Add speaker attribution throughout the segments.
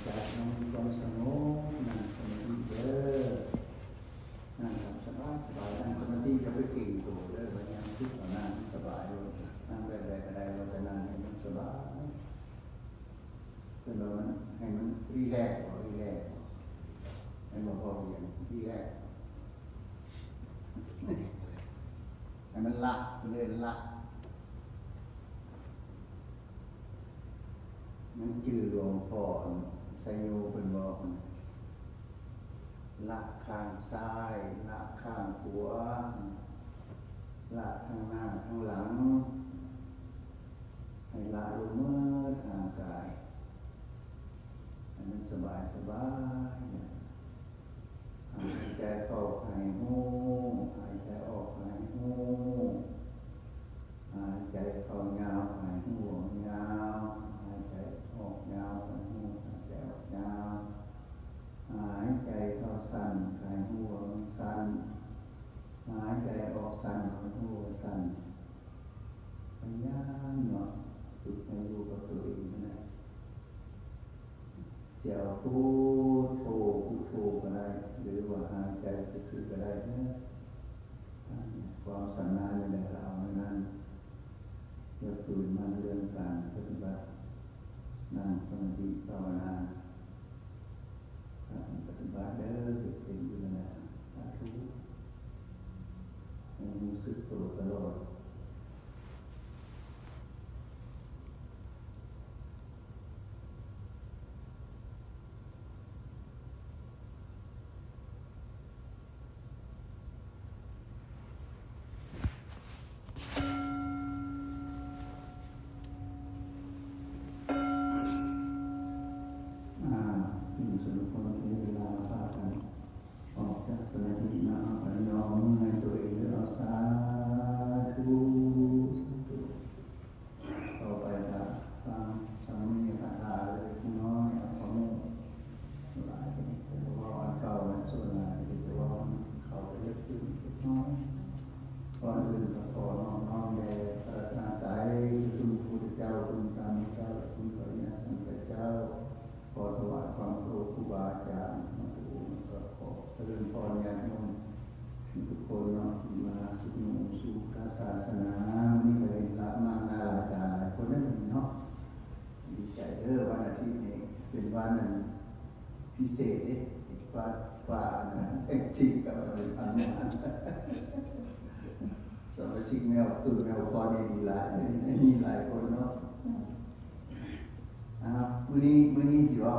Speaker 1: ใจน้องมีความสงบนั่งสมาธิเด้อนั่งทำสบายสบายนั่งสมาธิจะไปเก่งตัวเด้อพยายามคิดว่านั่งสบายเลยนั่งแบบใดก็ได้เราจะนั่งให้มันสบายคือเราให้มันรีแลกซ์รีแลกซ์ให้มันพอเพียงรีแลกซ์ให้มันละเรื่อยละมันจืดหลวงพ่อไซโยเป็นบอกละข้างซ้ายละข้างขวาละข้างหน้าข้างหลังให้ละลงมือทางกายให้มันสบายสบายหายใจเข้าหายหูหายใจออกหายหูหายใจเข้ายาวหายหูยาวหายใจออกยาวหายหูหายใจออกยาวหายใจเข้าสั้นหายหูสั้นหายใจออกสั้นหายหูสั้นพยายามเนาะฝึกให้รู้กับตัวเองนะเสียพูดโธพูดโธก็ได้หรือว่าหายใจซื่อๆก็ได้นะความสำนาญในเรานั้นเพื่อฝืนมันเรื่องการปฏิบัตินั่งสมาธิภาวนาการปฏิบัติเด้อเป็นอยู่นั่นแหละสาธุให้รู้สึกตัวตลอดพิเศษเนี่ยว่าเอ็กซิกับอะไรพันธุ์สมาชิกแนวตื่นแนวพอดีหลายมีหลายคนเนาะมื้อนี้ที่ว่า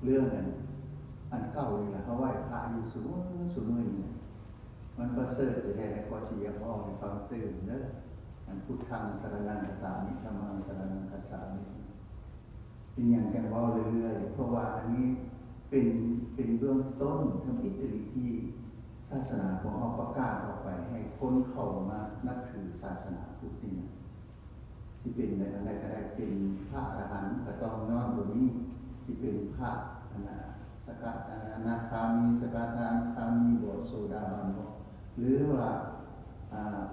Speaker 1: เรื่องอันเก่านี่แหละเขาไหว้พระอยู่สูงมือนี่มันประเสริฐจะได้ในข้อสี่ข้อในความตื่นเด้ออันพุทธังสรณังคัจฉามิธัมมังสรณังคัจฉามิเป็นอย่างแกว่าเรื่อยๆเพราะว่าอันนี้เป็นเบื้องต้นทำอิทธิฤทธิ์ที่ศาสนาของเราประกาศออกไปให้คนเข้ามานับถือศาสนาพุทธนี่ที่เป็นอะไรก็ได้เป็นพระอรหันต์ก็ต้องย้อนตรงนี้ที่เป็นพระสกัดอนาคามีสกัดทางคามีโบโซดาบันหรือว่า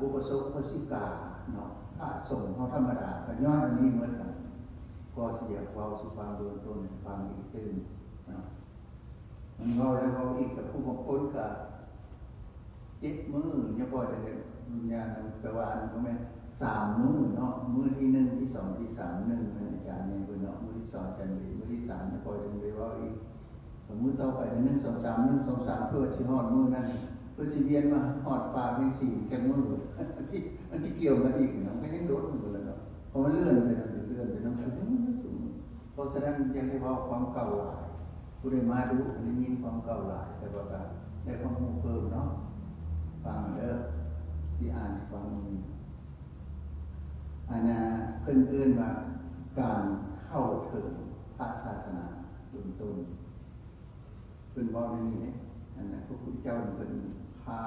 Speaker 1: อุปสมบทกาเนาะพระสงฆ์เขาธรรมดาก็ย้อนอันนี้เหมือนกันก็เสียความสุภาพเบื้องต้นความอีกตื่นมันเราแล้วเราอีกกับผู้บางคนกับ7 มื้อเนี่ยพอจะเป็นญาณแปลว่าอันก็แม่3 มื้อเนาะมื้อที่1ที่2ที่3 1เป็นอาจารย์เนี่ยเนาะมื้อที่2อาจารย์มื้อที่3เนี่ยพอจะไปว่าอีกมื้อต่อไป1 2 3 1 2 3เพื่อสิฮอดมื้อนั้นเพื่อสิเรียนมาฮอดปลาเพียง4แค่มื้อมันสิเกี่ยวกันอีกเนาะก็ยังโดนอยู่แล้วเนาะพอมันเลื่อนไปน้ำสูงเพราะฉะนั้นยังได้ว่าความเก่าหลายผู้ใดมาดูได้ยินความเก่าหลายแต่ว่าได้ความรู้เพิ่มเนาะฟังเด้อที่อ่านฟังอันนั้นเพื่อนว่าการเข้าถึงพระศาสนาต้นเป็นว่าในนี้เนี่ยอันนั้นพระพุทธเจ้าเป็นพา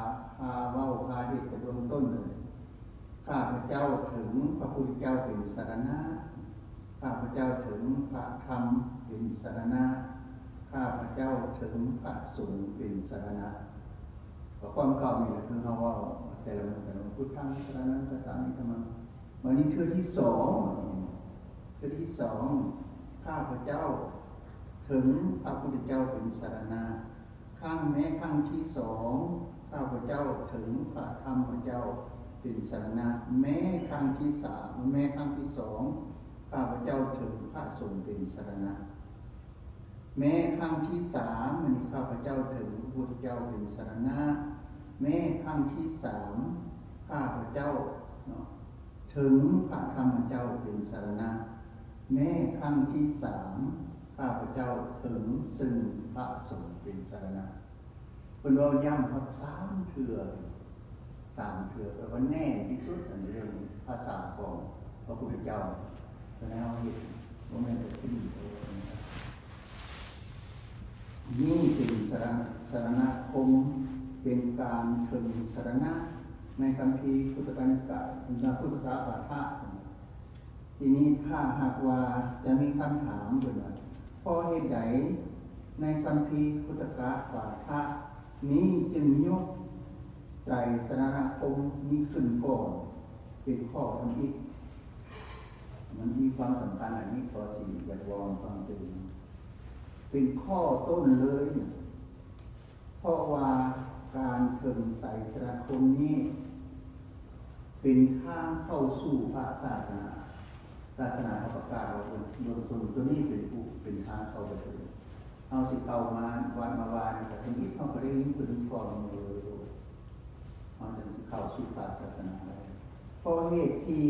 Speaker 1: เว้าพาเหตุแต่เบื้องต้นเลยข้าพเจ้าถึงพระพุทธเจ้าเป็นสรณะข้าพเจ้าถึงพระธรรมเป็นสรณะข้าพเจ้าถึงพระสงฆ์เป็นสรณะความเก่านี่แหละคือเขาว่าแต่ละพุทธังสรณังคัจฉามิธัมมังวันนี้เทื่อที่ 2ข้าพเจ้า ถึงพระพุทธเจ้าเป็นสรณะครั้งแม้ครั้งที่สองข้าพเจ้าถึงพระธรรมเจ้าเป็นสรณะแม้ครั้งที่สามแม้ครั้งที่สองข้าพเจ้าถึงพระสงฆ์เป็นสรณะแม้ครั้งที่สามมันข้าพเจ้าถึงพระพุทธเจ้าเป็นสรณะแม้ครั้งที่สามข้าพเจ้าถึงพระธรรมเจ้าเป็นสรณะแม้ครั้งที่สามข้าพเจ้าถึงซึ่งพระสงฆ์เป็นสรณะเป็นเราย้ำพอ3 เทื่อ3 เทื่อแปลว่าแน่ที่สุดในเรื่องภาษาของพระพุทธเจ้าแล้วเห็นว่ามันจะขึ้นนี่เป็นสรณคมเป็นการถึงสรณะในคัมภีร์พุทธกานิกายในพุทธกาปาฐะทีนี้ถ้าหากว่าจะมีคำถามด้วยว่าเพราะเหตุใดในคัมภีร์พุทธกาปาฐะนี้จึงยกไตรสรณคมนี้ขึ้นก่อนเป็นข้อทำอิฐมันมีความสำคัญอันนี้พอสิอยากลองฟังดูเป็นข้อต้นเลยเพราะว่าการถึงไตรสรณคมนี้เป็นทางเข้าสู่พระศาสนาเขาประกาศเราโดยตัวนี้เป็นทางเข้าไปเลยเอาสิเข้ามาวันมาวานแต่ทีนี้เขาก็ได้ยินเป็นก่อนเลยมันจึงสิเข้าสู่พระศาสนาได้เพราะเหตุที่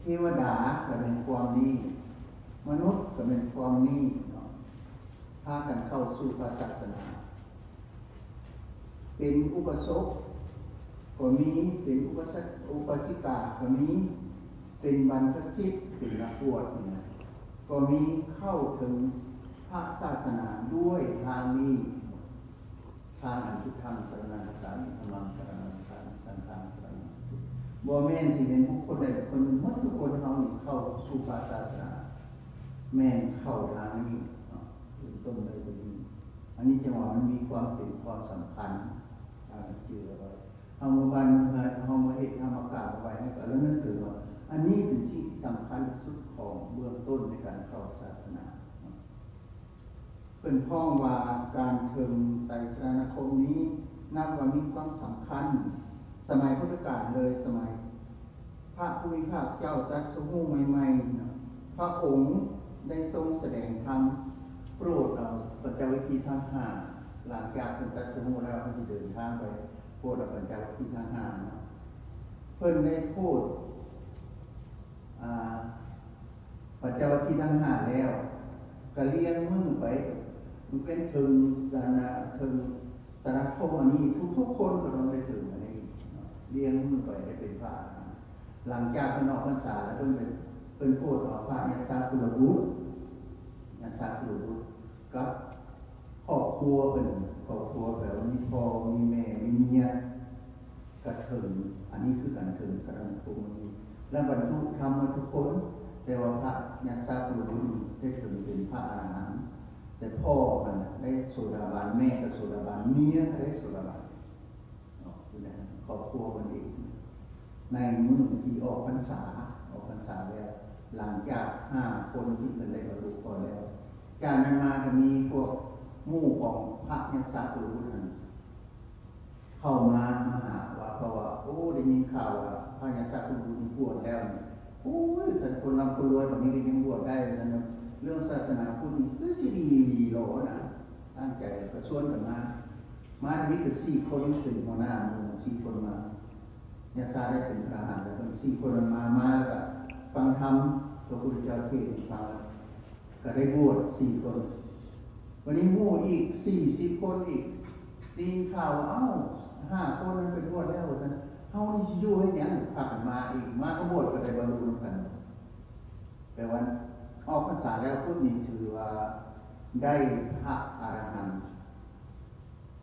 Speaker 1: เทวดาก็เป็นความนี้มนุษย์ก็เป็นความนี้พากันเข้าสู่พระศาสนาเป็นอุปสมบทก็มีเป็นอุปสิกาก็มีเป็นบรรพชิตเป็นนักบวชเนี่ยก็มีเข้าถึงพระศาสนาด้วยทางนี้ทางอันพุทธังสรณังคัจฉามิธัมมังสรณังคัจฉามิสังฆังสรณังคัจฉามิบ่แม่นที่เป็นบุคคลใดคนหมดทุกคนเขานี่เข้าสู่พระศาสนาแม่นเข้าทางนี้เป็นต้นเลยเป็นนี้อันนี้จังหวะมันมีความเป็นความสำคัญชื่อเอาไว้เอามาบันเอามาเหตุเอามากล่าวเอาไว้ให้กับแล้วนั่นคือว่าอันนี้เป็นสิ่งที่สำคัญที่สุดของเบื้องต้นในการเข้าศาสนาเป็นพ้องว่าการเทิงไตรสรณคมนี้นับว่ามีความสำคัญสมัยพุทธกาลเลยสมัยพระผู้มีพระเจ้าตรัสรู้ใหม่ๆพระองค์ได้ทรงแสดงธรรมโปรดเอาปัญจวัคคีย์ทั้งห้าหลังจากเป็นตรัสรู้แล้วเขาจะเดินทางไปโปรดเอาปัญจวัคคีย์ทั้งห้าเพิ่นได้พูดปัจจวัคคีย์ทั้งห้าแล้วก็เลี้ยงมือไปมันเป็นถึงสารคมอันนี้ทุกคนก็ต้องไปถึงอันนี้เลี้ยงมือไปได้เป็นพระหลังจากเป็นออกพรรษาแล้วเป็นพูดออกพระยัสสาคุลบุตรกับครอบครัวเป็นครอบครัวแบบมีพ่อมีแม่มีเมียกระถึงอันนี้คือการถึงสารคมนี้และบรรลุธรรมมาทุกคนแต่ว่าพระยัสสาคุลบุตรได้ถึงเป็นพระอรหันต์แต่พ่อมันได้โสดาบันแม่ก็โสดาบันเมียก็ได้โสดาบันครอบครัวมันเองในมื้อที่ออกพรรษาแล้วหลังจาก5 คนที่เป็นได้บรรลุพอแล้วจากนั้นมาก็มีพวกหมู่ของพระยัสสาคุลบุตรเข้ามาหาว่าเพราะว่าโอ้ได้ยินข่าวว่าพระยัสสาคุลบุตรบวชแล้วโอ้ยสันคนร่ำคนรวยแบบนี้ก็ยังบวชได้เลยนะเรื่องศาสนาพุทธนี่คือสิดีหรอนะตั้งใจก็ชวนกันมาทีนี้ก็4 คนเป็นหัวหน้าหมู่4 คนมาญาติได้เป็นทหารแล้วก็4 คนมาแล้วก็ฟังธรรมพระพุทธเจ้าเทศน์ฟังก็ได้บวช4 คนวันนี้หมู่อีก40 คนอีกตีข่าว5 คนนั้นเป็นบวชแล้วท่านเฮานี่สิอยู่ให้หยังพากันมาอีกมาก็บวชก็ได้บรรลุกันแต่ว่าออกพรรษาแล้วพุทธนี่ถือว่าได้พระอรหันต์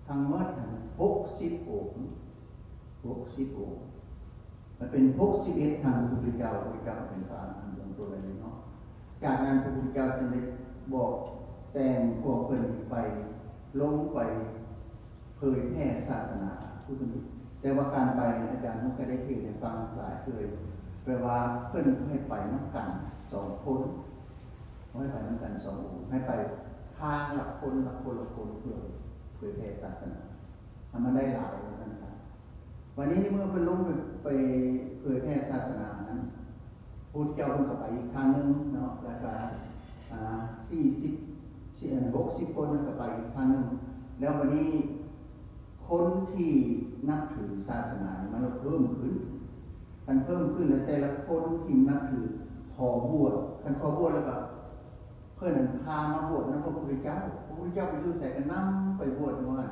Speaker 1: ทั้งหมด60 องค์มันเป็น61ทางพระพุทธเจ้าเป็นพระอรหันต์ตัวอะไรเนาะจากนั้นพระพุทธเจ้าจึงได้บอกแต่งพวกเพิ่นไปลงไปเผยแพร่ศาสนาพุทธแต่ว่าการไปอาจารย์มันก็ได้เทศน์ให้ฟังหลายเคยแปลว่าเพิ่นให้ไปนักกัน2 คนให้ไปน้ำกัน2 องค์ให้ไป ทางละคนละคนละคนเพื่อเผยแผ่ศาสนาทำมาได้หลายในท่านสาวันนี้เมื่อเป็นลงไปเผยแผ่ศาสนานั้นพูดเจ้าคนกับไปอีกครั้งนึงเนาะแล้วก็60 คนกับไปอีกครั้งนึงแล้ววันนี้คนที่นับถือศาสนามันเพิ่มขึ้นกันเพิ่มขึ้นแล้วแต่ละคนที่นับถือขอบวชกันขอบวชแล้วก็เพื่อนพามาบวชนะพระพุทธเจ้าไปอยู่ใส่กันนั่งไปบวชด้วย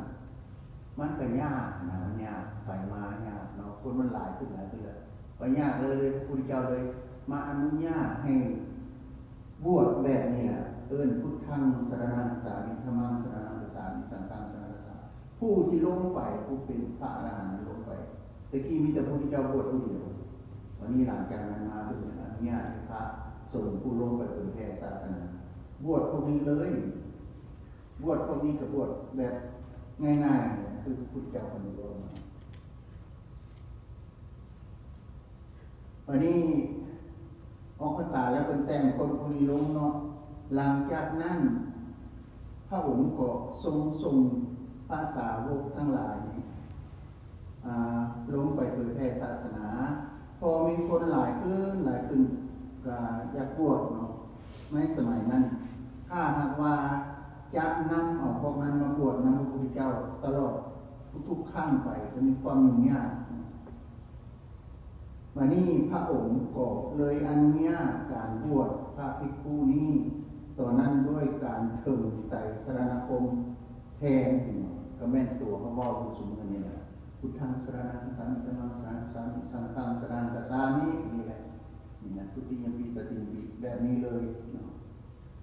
Speaker 1: มันก็ยากนะมันยากไปมายากเนาะคนมันหลายขึ้นเลยไปยากเลยพระพุทธเจ้าเลยมาอนุญาตให้บวชแบบนี้แหละพุทธังสรณังคัจฉามิธัมมังสรณังคัจฉามิสังฆังสรณังคัจฉามิผู้ที่ลงไปผู้เป็นพระอรหันต์ลงไปตะกี้มีแต่พระพุทธเจ้าบวชผู้เดียววันนี้หลังจากนั้นมาเป็นอนุญาตให้พระสงฆ์ผู้ลงไปเผยแผ่ศาสนาบวชพวกนี้เลยบวชพวกนี้กับบวชแบบง่ายๆคือพุทธเจ้าคนเดียววันนี้ออกพรรษาแล้วเป็นแต่งคนพวกนี้ลงเนาะหลังจากนั้นพระองค์ก็ทรงส่งภาษาวกทั้งหลายลงไปเผยแผ่ศาสนาพอมีคนหลายขึ้นก็อยากบวชเนาะในสมัยนั้นถ้าหากว่าจะนำเอาพวกนั้นมาบวชนำพระพุทธเจ้าตลอดทุกๆขั้นไปจะมีความยุ่งยากวันนี้พระองค์ก็เลยอนุญาตการบวชพระภิกษุนี้ตอนนั้นด้วยการถึงไตรสรณคมแทนก็แม่นตัวเขาบอกผู้สูงอันนี้แหละพุทธังสรณังคัจฉามิธัมมังสรณังคัจฉามิสังฆังสรณังคัจฉามินี่แหละนี่นะทุติยมปีตติยมปีแบบนี้เลย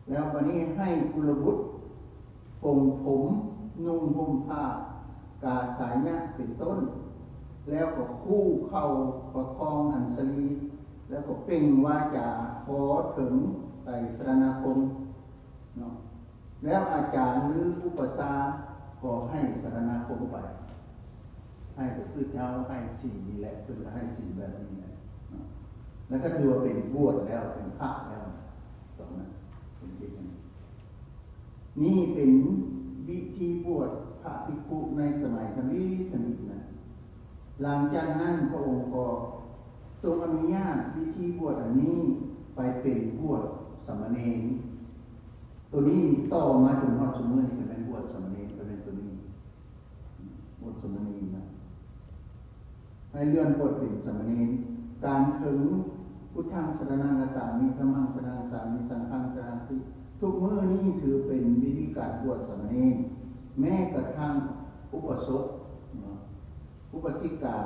Speaker 1: แล้ววันนี้ให้กุลบุตรปงผมนุ่งห่มผ้ากาสายะเป็นต้นแล้วก็คู่เข่าประคองอัญชลีแล้วก็เป่งวาจาขอถึงไตรสรณคมเนาะแล้วอาจารย์หรืออุปชาขอให้สรณคมไปให้ก็คือเจ้าให้สิ่งนี้แหละคือให้สิ่งแบบนี้แหละแล้วก็ถือว่าเป็นบวชแล้วเป็นพระแล้วตรงนั้นเป็นที่นี่เป็นวิธีบวชพระภิกษุในสมัยธรรมินะหลังจากนั้นพระองค์ก็ทรงอนุญาตวิธีบวชอันนี้ไปเป็นบวชสามเณรตัวนี้ต่อมาจนฮอดสมัยนี้ก็เป็นบวชสามเณรก็เป็นตัวนี้บวชสามเณรนะให้เลื่อนบวชเป็นสามเณรการถึงพุทธังสรณังคัจฉามิธัมมังสรณังคัจฉามิสังฆังสรณังคัจฉามิทุกมื้อนี้ถือเป็นวิธีการบวชสามเณรแม้กระทั่งอุปสมบทอุปสิกา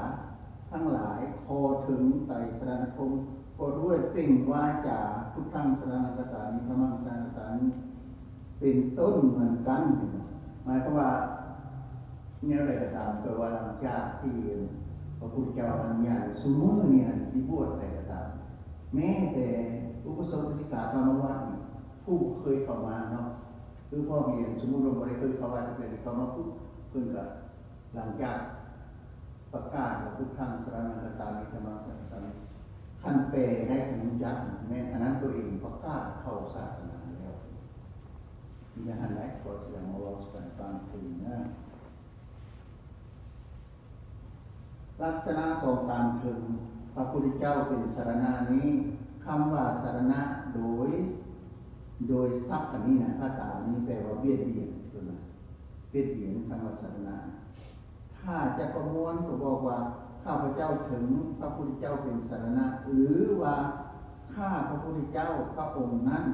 Speaker 1: ทั้งหลายพอถึงไตรสรณคมก็ด้วยเป่งวาจาพุทธังสรณังคัจฉามิธัมมังสรณังคัจฉามิเป็นต้นเหมือนกันหมายความว่าเนี่ยอะไรก็ตามแปลว่าหลังจากที่พระพุทธเจ้าอนุญาตสมมื้อเนี่ยที่บวชอะไรก็ตามแม้แต่อุปสมบทอุปสิกาคารวะผู้เคยเข้ามาเนาะคือพ่อเมียสมมุติเราไม่ได้เคยเข้ามาเข้ามาปุ๊บเพิ่นก็หลังจากประกาศว่าพุทธังสรณังคัจฉามิธัมมังสรณังคัจฉามิขั้นแปลได้ถึงจักแม้อันนั้นตัวเองประกาศเข้าศาสนาแล้วมีอาหารไหนก็แสดงว่าเราสกันฟังถึงนะลักษณะของการถึงพระพุทธเจ้าเป็นสรณะนี้คำว่าสรณะโดยศัพท์อันนี้นะภาษานี้แปลว่าเบียดเบียนตัวนั้นเบียดเบียนคำว่าสรณะถ้าจะประมวลก็บอกว่าข้าพเจ้าถึงพระพุทธเจ้าเป็นสรณะหรือว่าข้าพระพุทธเจ้าพระองค์นั้น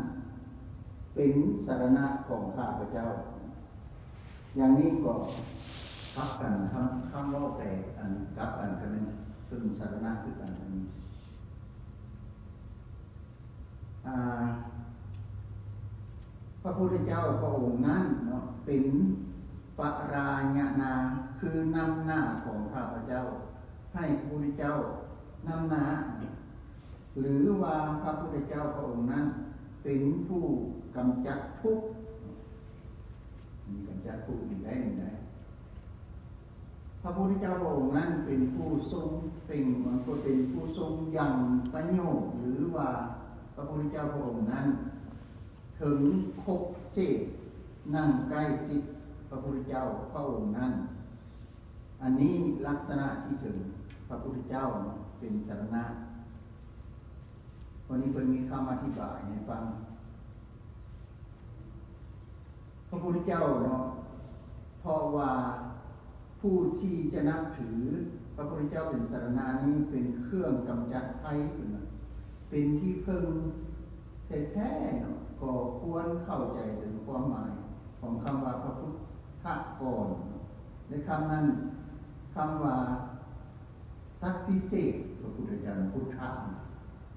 Speaker 1: เป็นสรณะของข้าพเจ้าอย่างนี้ก็ทับกันคำว่าแต่อันกับอันกันนึงซึ่งสรณะคืออันนี้พระพุทธเจ้าพระองค์นั้นเนาะเป็นปราญนาคือนำหน้าของข้าพเจ้าให้พระพุทธเจ้านำหน้าหรือว่าพระพุทธเจ้าพระองค์นั้นเป็นผู้กำจัดทุกข์มีกำจัดทุกข์อีกได้หนึ่งไหนพระพุทธเจ้าพระองค์นั้นเป็นผู้ทรงเป็นมันก็เป็นผู้ทรงยังประโยชน์หรือว่าพระพุทธเจ้าพระองค์นั้นถึงครบเศษ
Speaker 2: นั่งใกล้ชิดพระพุทธเจ้าพระองค์นั้นอันนี้ลักษณะที่ถึงพระพุทธเจ้าเป็นสรณะวันนี้เป็นมีคำอธิบายให้ฟังพระพุทธเจ้าเนาะเพราะว่าผู้ที่จะนับถือพระพุทธเจ้าเป็นสรณะนี้เป็นเครื่องกำจัดภัยเป็นที่พึ่งแท้ๆเนาะก็ควรเข้าใจถึงความหมายของคำว่าพระพุทธก่อนในคำนั้นคำว่าสัตว์พิเศษพระพุทธเจ้าพุทธะ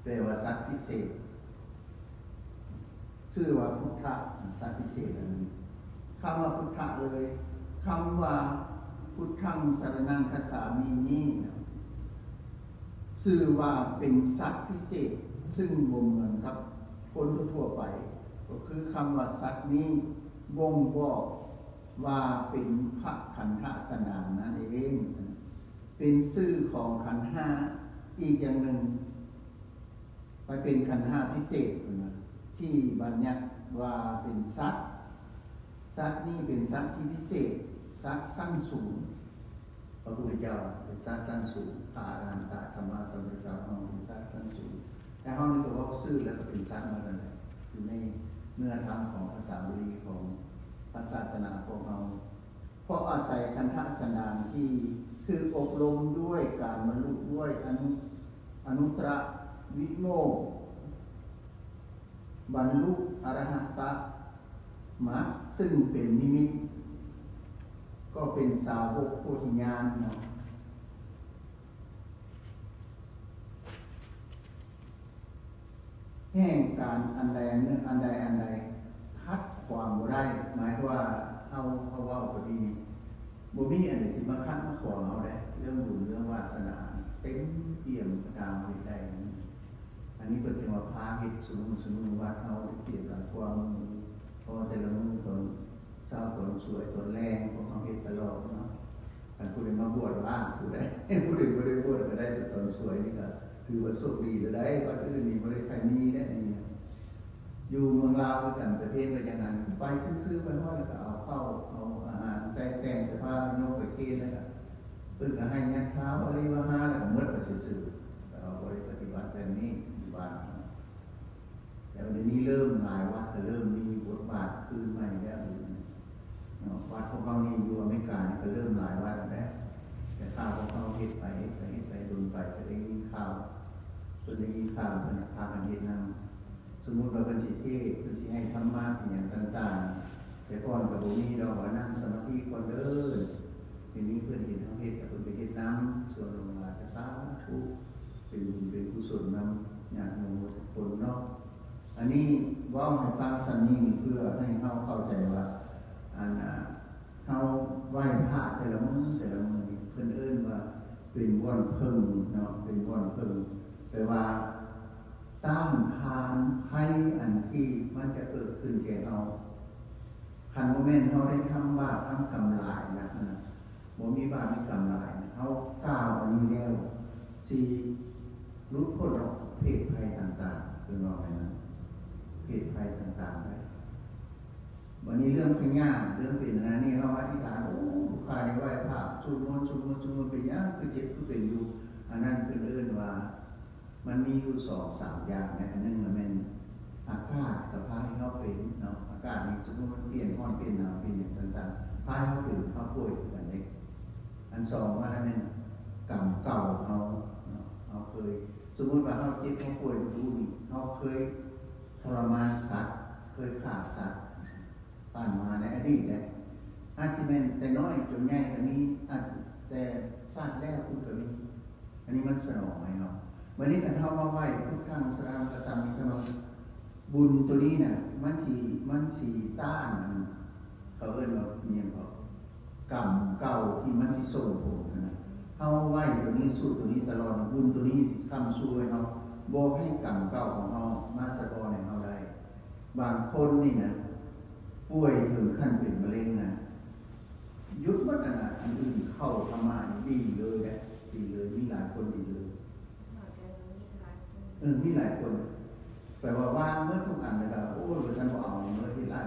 Speaker 2: แปลว่าสัตว์พิเศษชื่อว่าพุทธะสัตว์พิเศษอันนี้คำว่าพุทธะเลยคำว่าพุทธังสรณังคัจฉามินี้ชื่อว่าเป็นสัตว์พิเศษซึ่งบ่เหมือนกับคนทั่วไปก็คือคำว่าสัตว์นี้บ่งบอกว่าเป็นพระขันธสนามนั่นเองเป็นชื่อของขันธ์ห้าอีกอย่างหนึ่งไปเป็นขันธ์ห้าพิเศษที่บัญญัติว่าเป็นสัตว์นี้เป็นสัตว์ที่พิเศษสัตว์สั้นสูงพระพุทธเจ้าเป็นสัตว์สั้นสูงพระอรหันตสัมมาสัมพุทธเจ้าเป็นสัตว์สั้นสูงแต่ห้องนี้ก็ว่าซื่อแล้วก็เป็นสัตว์มาแล้วอยู่ในเนื้อธรรมของภาษาบาลีของพระศาสนาของเราเพราะอาศัยขันธสนามที่คืออบรมด้วยการบรรลุด้วยอนุตตรวิโมกข์บรรลุอรหัตตมรรคซึ่งเป็นนิมิตก็เป็นสาวกโพธิญาณเนาะแห่งการอันใดคัดความบ่ได้หมายว่าเฮาเว้าพอดีนี่บ่มีอันใดที่มาคัดมาขวางเฮาได้เรื่องบุญเรื่องวาสนาเต็มเปี่ยมตามไปได้อันนี้เพิ่นจึงว่าพาเฮ็ดสมุนวัดเฮาเปรียบกับความพอแต่ละมื้อตอนเช้าตอนสวยตอนแลงพวกเฮาเฮ็ดตลอดเนาะคันผู้ใดมาบวชว่าผู้ใดผู้ใดบ่ได้บวชก็ได้แต่ตอนสวยนี่ก็ถือว่าโชคดีแล้วได้วัดอื่นนี่บ่ได้ใครมีได้นี่อยู่เมืองลาวคือกันประเทศไปอย่างนั้นไปซื้อๆไปฮอดแล้วก็เอาข้าวเอาอาหารใจแต่งเสื้อผ้ายกไปเทศแล้วก็เพิ่นก็ให้ยัดเท้าอะไรว่าหาแล้วก็หมดไปซื่อๆแต่เราบ่ได้ปฏิบัติแบบนี้อยู่บ้านแต่เดี๋ยวนี้เริ่มหลายวัดก็เริ่มมีบทบาทคืนใหม่แล้ววัดของเขานี่อยู่อเมริกาก็เริ่มหลายวัดแล้วแต่ข้าวของเขาเฮ็ดไปดุลไปจะได้ยินข่าวเพิ่นได้ยินข่าวเพิ่นพากันเฮ็ดนำสมมุติว่าเพิ่นสิเทศเพิ่นสิให้ธรรมะอีหยังต่างๆแต่ก่อนก็บ่มีดอกว่านั่งสมาธิก่อนเด้อทีนี้เพิ่นเห็นเฮาเฮ็ดก็เพิ่นไปเฮ็ดนำส่วนลงมาก็สาธุเป็นบุญเป็นกุศลนำญาติโยมทุกคนเนาะอันนี้เว้าให้ฟังซั่นนี้เพื่อให้เฮาเข้าใจว่าเฮาไหว้พระแต่ละมื้อเพิ่นเอิ้นว่าเป็นว่อนเพิ่งเนาะเป็นว่อนเพิ่งแปลว่าต้านทานภัยอันที่มันจะเกิดขึ้นแก่เราคันโมเมนต์เฮาได้ทำบาปทำกรรมหลายนะบ่มีบาปมีกรรมหลายเฮากล่าวอันนี้แล้วสิหลุดพ้นจากเพศภัยต่างๆคือว่าไงนะเพศภัยต่างๆได้วันนี้เรื่องพญาเรื่องเป็นนะนี่เฮาอธิษฐานโอ้ข้าได้ไหว้พระสวดมนต์เป็นหยังคือเจ็บคือเป็นอยู่อันนั้นเพิ่นเอิ้นว่ามันมีอยู่ 2-3 อย่างนะอันนึงมันเป็นอากาศกับพาให้เฮาเป็นเนาะอากาศนี่สมมุติมันเปลี่ยนร้อนเปลี่ยนหนาวเปลี่ยนอย่างต่างๆพาให้เฮาเป็นเฮาป่วยกันเด้อัน2ว่าแล้วแม่นกรรมเก่าเฮาเนาะเฮาเคยสมมุติว่าเฮาเจ็บเฮาป่วยอยู่นี่เฮาเคยทรมานสัตว์เคยฆ่าสัตว์ผ่านมาในอดีตเนี่ยอาจจะเป็นแต่น้อยจนใหญ่ก็มีแต่ชาติแล้วคุณก็มีอันนี้มันสนองไหมเนาะวันนี้กันเท่าว่าไหวทุกครั้งสรามกษัตริย์กำลังบุญตัวนี้เนี่ยมันสีต้านเขาเอิ้นว่าเนี่ยเขากรรมเก่าที่มันสิส่งผลนะเฮาไหวตัวนี้สู้ตัวนี้ตลอดบุญตัวนี้ทำสู้ให้เฮาบ่ให้กรรมเก่าของเฮามาสะท้อนให้เฮาได้บางคนนี่นะป่วยถึงขั้นเป็นมะเร็งนะยุบวัฒนาอันอื่นเข้าธรรมะดีเลยแหละดีเลยมีหลายคนดีเลยมีหลายคนแปลว่าวางเมื่อทุกอันเลยก็โอ้ยฉันบอกเอาเมื่อที่หลาย